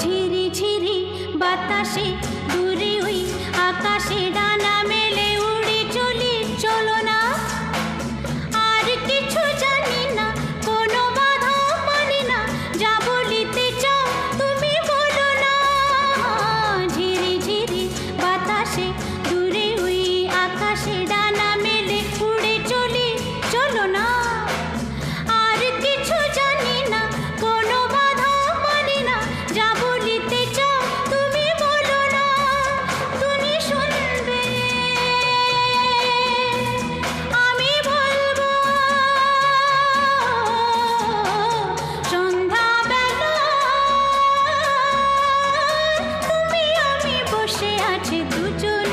ঝিরি ঝিরি বাতাসে দূরে ওই আকাশে ডানা মেলে উড়ে চলি, চলো না। আর কিছু জানি না, কোনো বাধা মানি না, যা বলিতে চাও তুমি বলো না। ঝিরি ঝিরি বাতাসে দূরে ওই আকাশে ডানা মেলে উড়ে চলি, চলো না। আর কিছু জানি না, কোনো বাধা মানি না, যা বলিতে চাও তুমি বলো না। তুমি শুনবে, আমি বলবো। সন্ধ্যাবেলা তুমি আমি বসে আছি দুজন